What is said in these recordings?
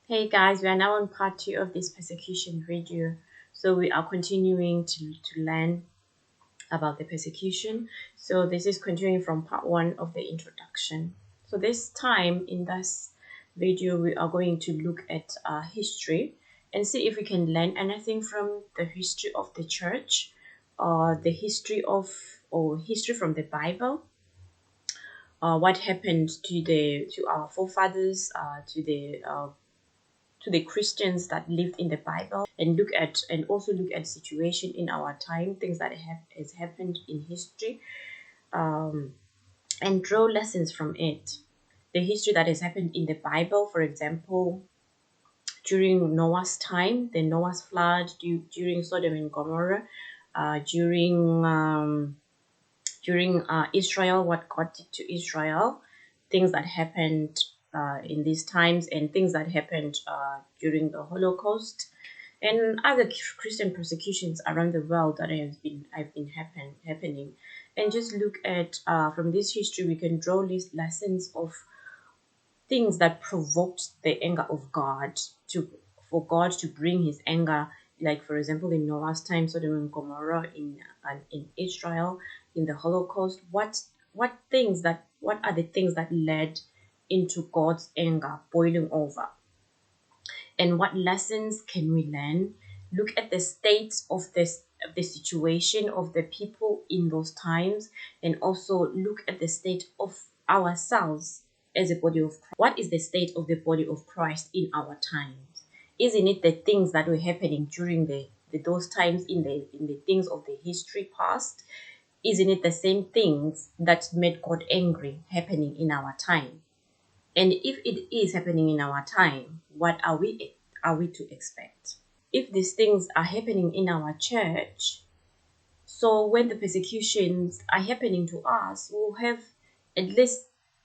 Hey guys, we are now on part 2 of this persecution video. So we are continuing to learn about the persecution. So this is continuing from part 1 of the introduction. So this time in this video we are going to look at history and see if we can learn anything from the history of the church, the history of or history from the Bible. What happened to our forefathers, to the Christians that lived in the Bible, and also look at situation in our time, things that has happened in history, and draw lessons from it. The history that has happened in the Bible, for example, during Noah's time, the Noah's flood, during Sodom and Gomorrah, during Israel, what God did to Israel, things that happened in these times, and things that happened during the Holocaust, and other Christian persecutions around the world that have been happening. And just look at from this history, we can draw lessons of things that provoked the anger of God for God to bring His anger. Like for example, in Noah's time, Sodom and Gomorrah, in Israel, in the Holocaust. What are the things that led into God's anger boiling over? And what lessons can we learn? Look at the state of the situation of the people in those times, and also look at the state of ourselves as a body of Christ. What is the state of the body of Christ in our times? Isn't it the things that were happening during those times in the things of the history past? Isn't it the same things that made God angry happening in our time? And if it is happening in our time, what are we to expect? If these things are happening in our church, so when the persecutions are happening to us, we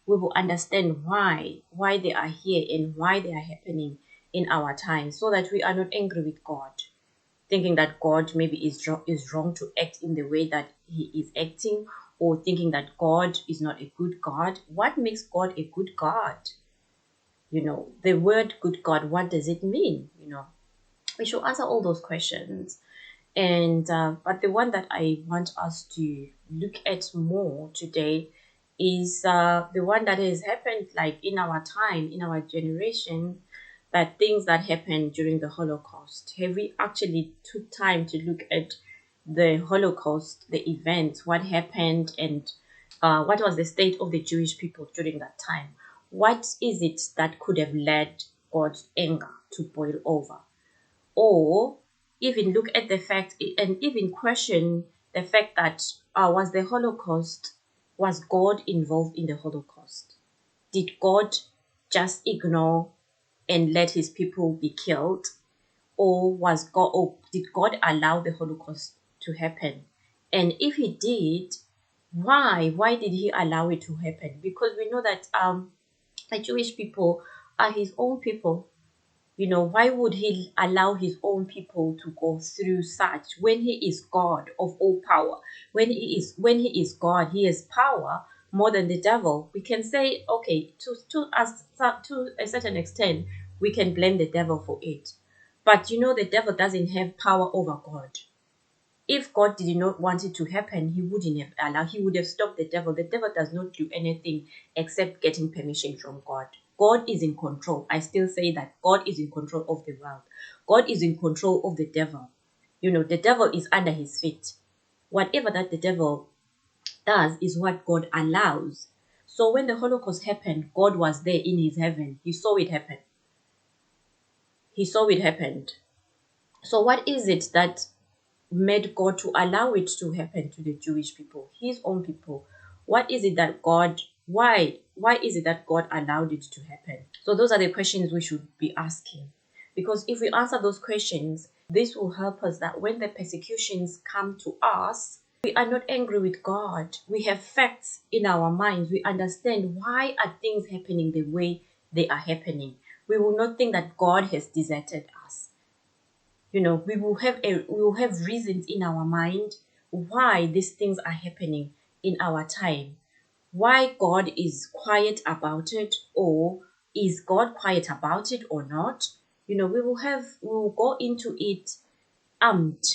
will understand why they are here and why they are happening in our time, so that we are not angry with God, thinking that God maybe is wrong to act in the way that He is acting, or thinking that God is not a good God. What makes God a good God? The word good God, what does it mean? We should answer all those questions. And but the one that I want us to look at more today is the one that has happened like in our time, in our generation, that things that happened during the Holocaust. Have we actually took time to look at the Holocaust, the events, what happened, and what was the state of the Jewish people during that time? What is it that could have led God's anger to boil over? Or even look at the fact and even question the fact that was God involved in the Holocaust? Did God just ignore and let His people be killed? Or did God allow the Holocaust to happen? And if He did, why did He allow it to happen? Because we know that the Jewish people are His own people. Why would He allow His own people to go through such when He is God of all power? When He is God, He has power more than the devil. We can say, okay, to a certain extent, we can blame the devil for it. But the devil doesn't have power over God. If God did not want it to happen, He wouldn't have allowed. He would have stopped the devil. The devil does not do anything except getting permission from God. God is in control. I still say that God is in control of the world. God is in control of the devil. The devil is under His feet. Whatever that the devil does is what God allows. So when the Holocaust happened, God was there in His heaven. He saw it happen. He saw it happened. So what is it that made God to allow it to happen to the Jewish people, His own people? What is it that why is it that God allowed it to happen? So those are the questions we should be asking. Because if we answer those questions, this will help us that when the persecutions come to us, we are not angry with God. We have facts in our minds. We understand why are things happening the way they are happening. We will not think that God has deserted us. We will have reasons in our mind why these things are happening in our time, why God is quiet about it, or is God quiet about it or not? We will go into it armed,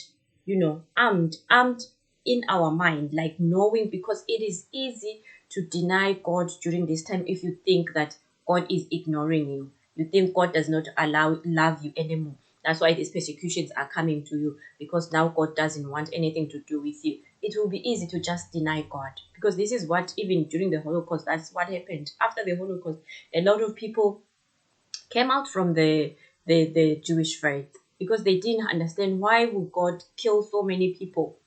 armed in our mind, like knowing, because it is easy to deny God during this time if you think that God is ignoring you. You think God does not love you anymore. That's why these persecutions are coming to you, because now God doesn't want anything to do with you. It will be easy to just deny God, because this is what, even during the Holocaust, that's what happened. After the Holocaust, a lot of people came out from the Jewish faith, because they didn't understand, why would God kill so many people?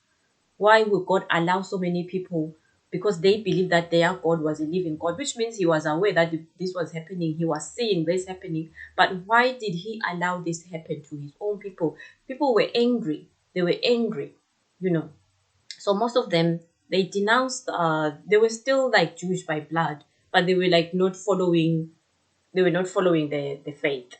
Why would God allow so many people? Because they believed that their God was a living God, which means he was aware that this was happening. He was seeing this happening. But why did he allow this to happen to his own people? People were angry. They were angry, you know. So most of them, they denounced, they were still like Jewish by blood, but they were like not following, the faith.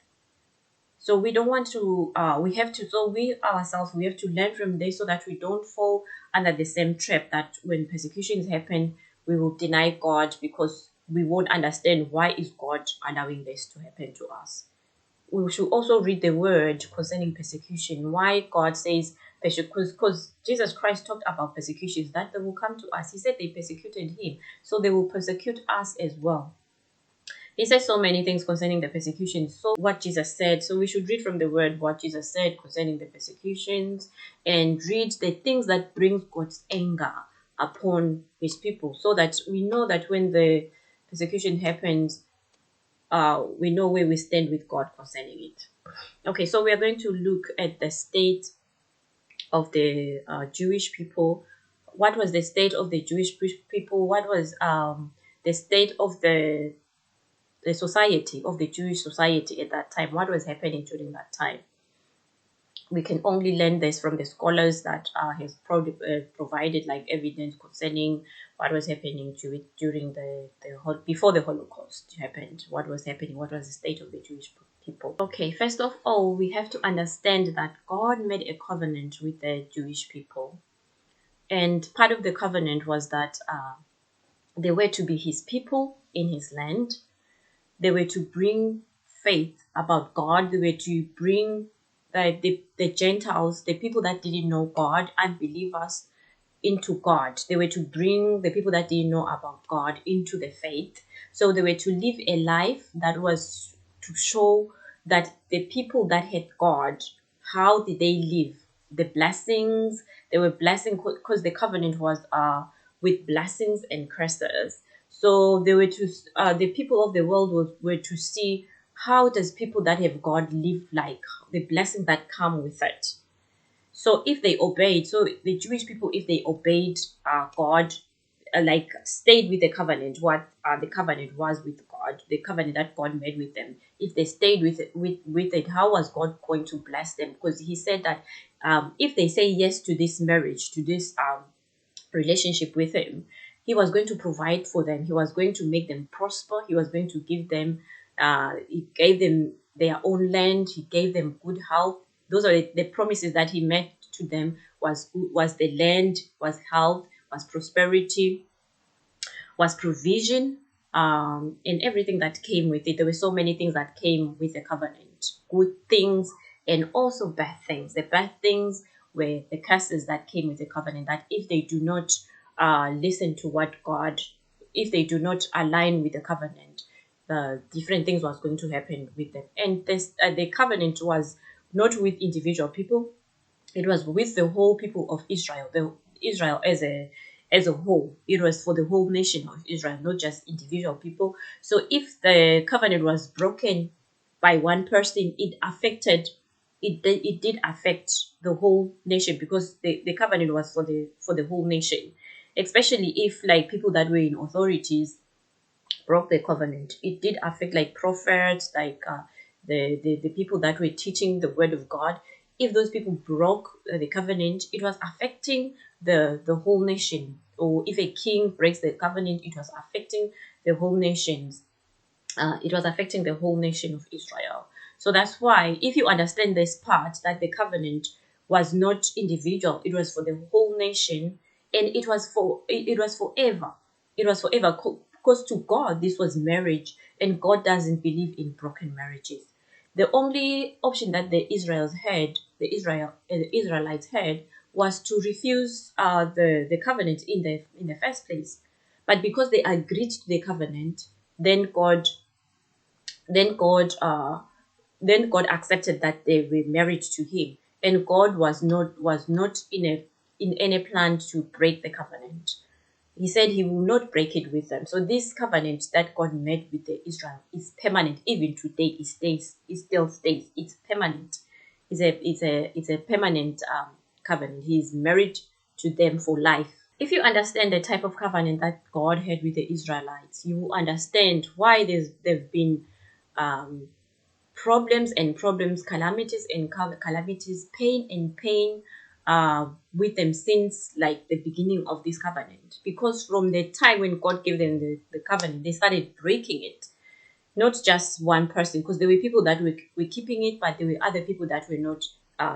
So we don't want to, we have to, so we ourselves, we have to learn from this, so that we don't fall under the same trap that when persecutions happen, we will deny God, because we won't understand, why is God allowing this to happen to us. We should also read the word concerning persecution, why God says because Jesus Christ talked about persecutions that they will come to us. He said they persecuted him, so they will persecute us as well. He says so many things concerning the persecutions. So what Jesus said. So we should read from the word what Jesus said concerning the persecutions, and read the things that brings God's anger upon his people, so that we know that when the persecution happens, we know where we stand with God concerning it. Okay, so we are going to look at the state of the Jewish people. What was the state of the Jewish people? What was the state of the society, of the Jewish society at that time? What was happening during that time? We can only learn this from the scholars that has provided like evidence concerning what was happening during before the Holocaust happened. What was happening? What was the state of the Jewish people? Okay, first of all, we have to understand that God made a covenant with the Jewish people, and part of the covenant was that they were to be His people in His land. They were to bring faith about God. They were to bring the Gentiles, the people that didn't know God, unbelievers, into God. They were to bring the people that didn't know about God into the faith. So they were to live a life that was to show that the people that had God, how did they live? The blessings, they were blessing, because the covenant was with blessings and curses. So they were to the people of the world were to see, how does people that have God live, like the blessings that come with it. So if they obeyed, so the Jewish people, if they obeyed God, like stayed with the covenant, what the covenant was with God, the covenant that God made with them, if they stayed with it, how was God going to bless them? Because He said that if they say yes to this marriage, to this relationship with Him, He was going to provide for them. He was going to make them prosper. He was going to give them, He gave them their own land. He gave them good health. Those are the promises that He made to them, was the land, was health, was prosperity, was provision, and everything that came with it. There were so many things that came with the covenant, good things and also bad things. The bad things were the curses that came with the covenant, that if they do not listen to what God, if they do not align with the covenant, different things was going to happen with them. And the covenant was not with individual people, it was with the whole people of Israel, Israel as a whole. It was for the whole nation of Israel, not just individual people. So if the covenant was broken by one person, it did affect the whole nation, because the covenant was for the whole nation. Especially if like people that were in authorities broke the covenant, it did affect like prophets, like the people that were teaching the word of God. If those people broke the covenant, it was affecting the whole nation. Or if a king breaks the covenant, it was affecting the whole nations. It was affecting the whole nation of Israel. So that's why, if you understand this part, that the covenant was not individual, it was for the whole nation, and it was forever. It was forever, Because to God, this was marriage, and God doesn't believe in broken marriages. The only option that the Israelites had, was to refuse the covenant in the first place. But because they agreed to the covenant, then God then God uh, then God accepted that they were married to Him, and God was not in any plan to break the covenant. He said He will not break it with them. So this covenant that God made with the Israel is permanent. Even today, it stays. It still stays. It's permanent. It's a permanent covenant. He is married to them for life. If you understand the type of covenant that God had with the Israelites, you will understand why there've been um, problems, calamities and calamities, pain and pain with them since like the beginning of this covenant. Because from the time when God gave them the covenant, they started breaking it. Not just one person, because there were people that were keeping it, but there were other people that were not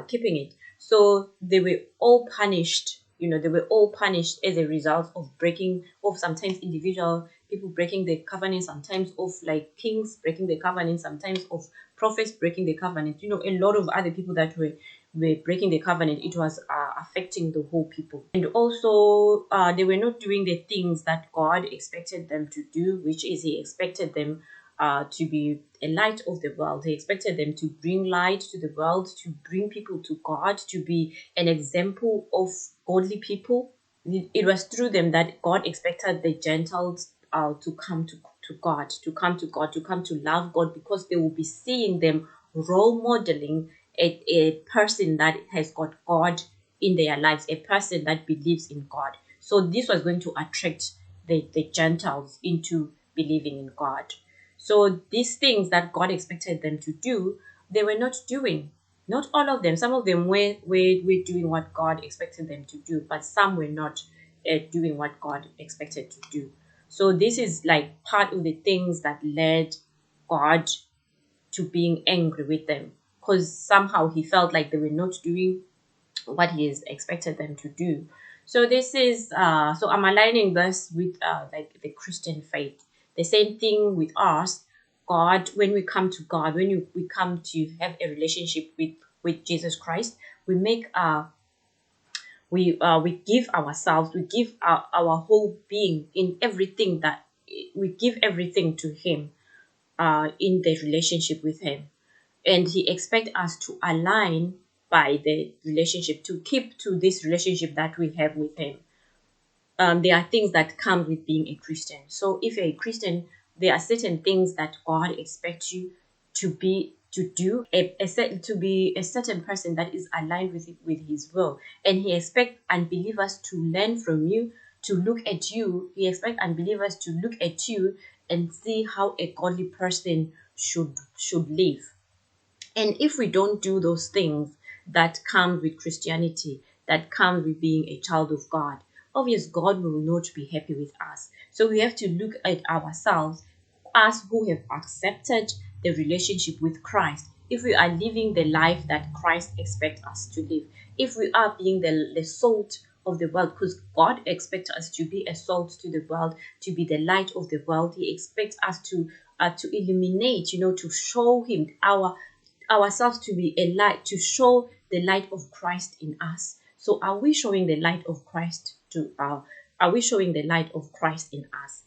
keeping it. So they were all punished. They were all punished as a result of breaking of sometimes individual people breaking the covenant, sometimes of like kings breaking the covenant, sometimes of prophets breaking the covenant. A lot of other people that were breaking the covenant. It was affecting the whole people. And also, they were not doing the things that God expected them to do, which is He expected them to be a light of the world. He expected them to bring light to the world, to bring people to God, to be an example of godly people. It was through them that God expected the Gentiles to come to God, to come to love God, because they will be seeing them role modeling a person that has got God in their lives, a person that believes in God. So this was going to attract the Gentiles into believing in God. So these things that God expected them to do, they were not doing. Not all of them. Some of them were doing what God expected them to do, but some were not doing what God expected to do. So this is like part of the things that led God to being angry with them, because somehow He felt like they were not doing what He has expected them to do. So this is so I'm aligning this with like the Christian faith. The same thing with us. God, when we come to God, we come to have a relationship with Jesus Christ, we make we give ourselves, we give our whole being, in everything that we give everything to Him in the relationship with Him. And He expects us to align by the relationship, to keep to this relationship that we have with Him. There are things that come with being a Christian. So if you're a Christian, there are certain things that God expects you to do, to be a certain person that is aligned with His will. And He expects unbelievers to learn from you, to look at you. He expects unbelievers to look at you and see how a godly person should live. And if we don't do those things that come with Christianity, that come with being a child of God, obviously God will not be happy with us. So we have to look at ourselves, us who have accepted the relationship with Christ. If we are living the life that Christ expects us to live, if we are being the salt of the world, because God expects us to be a salt to the world, to be the light of the world. He expects us to illuminate, to show Him ourselves, to be a light, to show the light of Christ in us. So are we showing the light of Christ are we showing the light of Christ in us?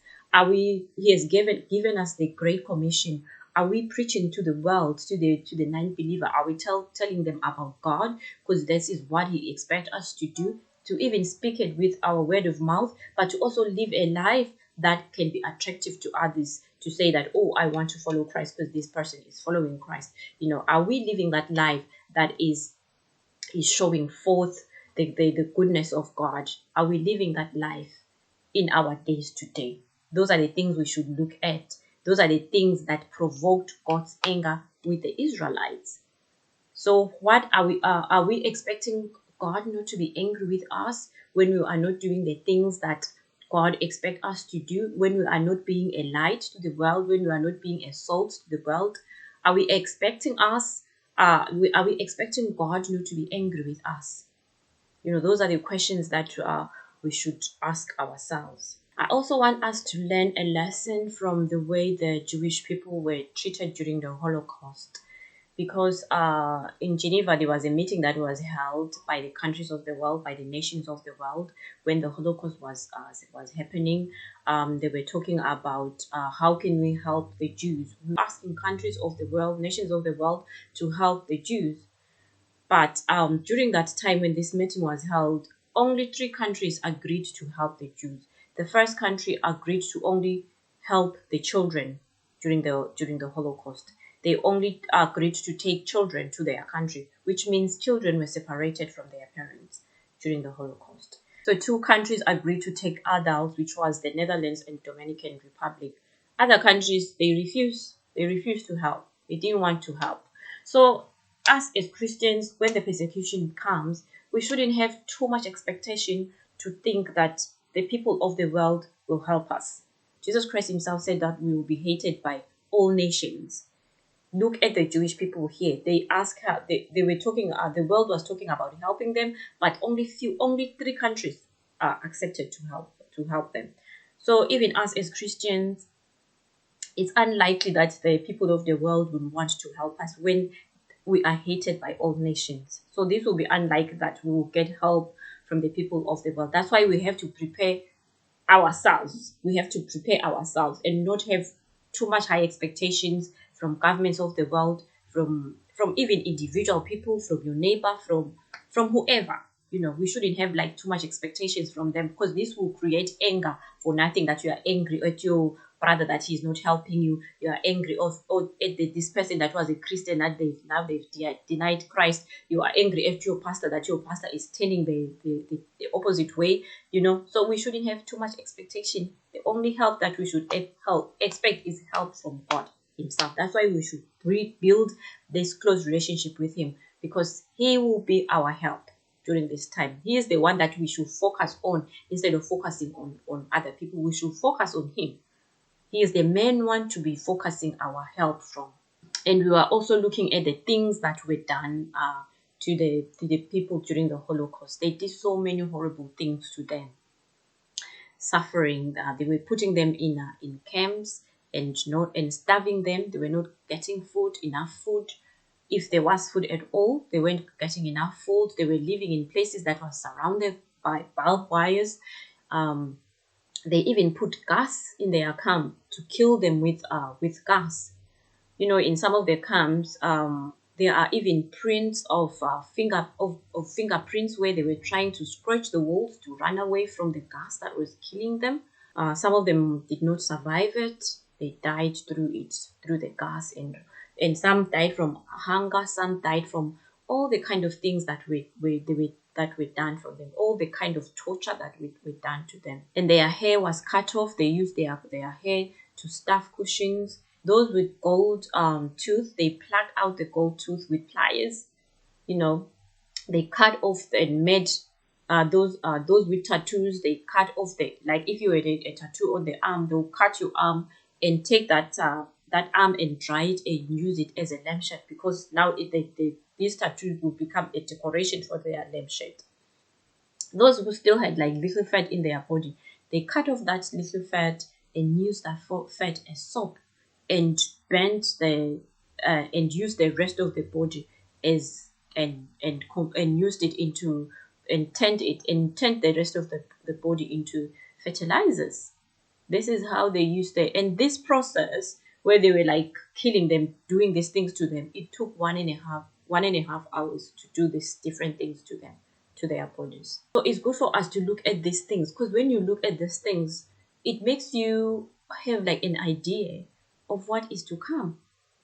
He has given us the great commission. Are we preaching to the world, to the non-believer? Are we telling them about God? Because this is what He expects us to do, to even speak it with our word of mouth, but to also live a life that can be attractive to others, to say that, oh, I want to follow Christ because this person is following Christ. Are we living that life that is showing forth the goodness of God? Are we living that life in our days today? Those are the things we should look at. Those are the things that provoked God's anger with the Israelites. So what are we expecting God not to be angry with us when we are not doing the things that God expects us to do, when we are not being a light to the world, when we are not being a salt to the world? Are we expecting are we expecting God not to be angry with us? Those are the questions that we should ask ourselves. I also want us to learn a lesson from the way the Jewish people were treated during the Holocaust. Because in Geneva, there was a meeting that was held by the countries of the world, by the nations of the world, when the Holocaust was happening. They were talking about how can we help the Jews. We were asking countries of the world, nations of the world, to help the Jews. But during that time when this meeting was held, only 3 countries agreed to help the Jews. The first country agreed to only help the children during the Holocaust. They only agreed to take children to their country, which means children were separated from their parents during the Holocaust. So 2 countries agreed to take adults, which was the Netherlands and Dominican Republic. Other countries, they refused. They refused to help. They didn't want to help. So us as Christians, when the persecution comes, we shouldn't have too much expectation to think that the people of the world will help us. Jesus Christ himself said that we will be hated by all nations. Look at the Jewish people here. They ask her, they were talking, the world was talking about helping them, but only 3 countries accepted to help them. So even us as Christians, it's unlikely that the people of the world will want to help us when we are hated by all nations. So this will be unlikely that we will get help from the people of the world. That's why we have to prepare ourselves. We have to prepare ourselves and not have too much high expectations from governments of the world, from even individual people, from your neighbor, from whoever. We shouldn't have like too much expectations from them, because this will create anger for nothing. That you are angry at your brother that he's not helping you. You are angry at this person that was a Christian that they've denied Christ. You are angry at your pastor that your pastor is turning the opposite way. So we shouldn't have too much expectation. The only help that we should expect is help from God himself. That's why we should rebuild this close relationship with him, because he will be our help during this time. He is the one that we should focus on instead of focusing on other people. We should focus on him. He is the main one to be focusing our help from. And we are also looking at the things that were done to the people during the Holocaust. They did so many horrible things to them. Suffering. They were putting them in camps and starving them. They were not getting enough food. If there was food at all, they weren't getting enough food. They were living in places that were surrounded by barbed wires. They even put gas in their camp to kill them with gas. In some of the camps, there are even prints of fingerprints where they were trying to scratch the walls to run away from the gas that was killing them. Some of them did not survive it. They died through the gas, and some died from hunger. Some died from all the kind of things that were done for them, all the kind of torture that were done to them. And their hair was cut off. They used their hair to stuff cushions. Those with gold tooth, they plucked out the gold tooth with pliers. They cut off and made those with tattoos. They cut off like if you had a tattoo on the arm, they'll cut your arm and take that arm and dry it and use it as a lampshade, because now these tattoos will become a decoration for their lampshade. Those who still had like little fat in their body, they cut off that little fat and use that fat as soap, and bent and used the rest of the body as and used it into and turned the rest of the body into fertilizers. This is how they used it. And this process where they were like killing them, doing these things to them, it took 1.5 hours to do these different things to them, to their bodies. So it's good for us to look at these things, because when you look at these things, it makes you have like an idea of what is to come.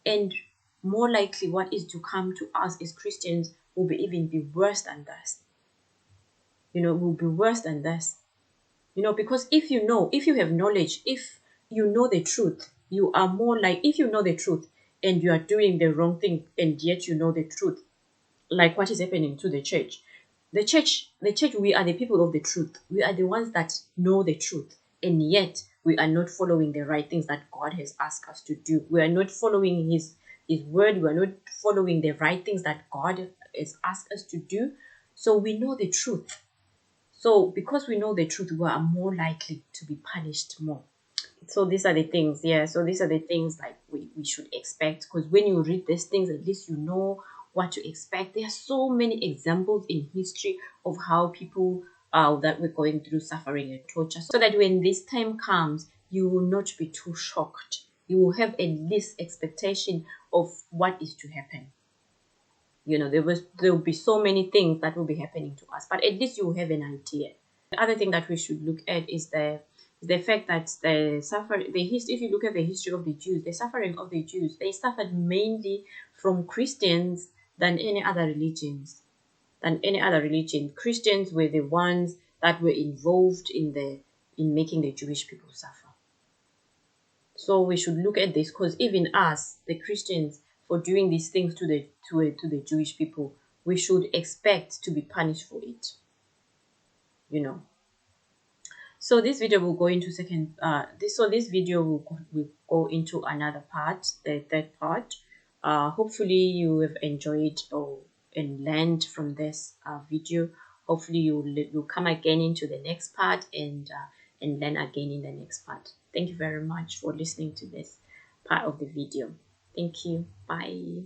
And more likely what is to come to us as Christians will even be worse than this. Will be worse than this. Because if you have knowledge, if you know the truth, you are more like, if you know the truth and you are doing the wrong thing and yet you know the truth, like what is happening to the church. The church, we are the people of the truth. We are the ones that know the truth, and yet we are not following the right things that God has asked us to do. We are not following his word. We are not following the right things that God has asked us to do. So we know the truth. So because we know the truth, we are more likely to be punished more. So these are the things, yeah. So these are the things like we should expect, because when you read these things, at least you know what to expect. There are so many examples in history of how people that were going through suffering and torture, so that when this time comes, you will not be too shocked. You will have at least expectation of what is to happen. You know, there will be so many things that will be happening to us, but at least you will have an idea. The other thing that we should look at is the fact that if you look at the history of the Jews, the suffering of the Jews, they suffered mainly from Christians than any other religions. Christians were the ones that were involved in making the Jewish people suffer. So we should look at this, because even us, the Christians, for doing these things to the Jewish people, we should expect to be punished for it. You know. So this video will go into this video will go into another part, the third part. Hopefully you have enjoyed and learned from this video. Hopefully you'll come again into the next part and learn again in the next part. Thank you very much for listening to this part of the video. Thank you. Bye.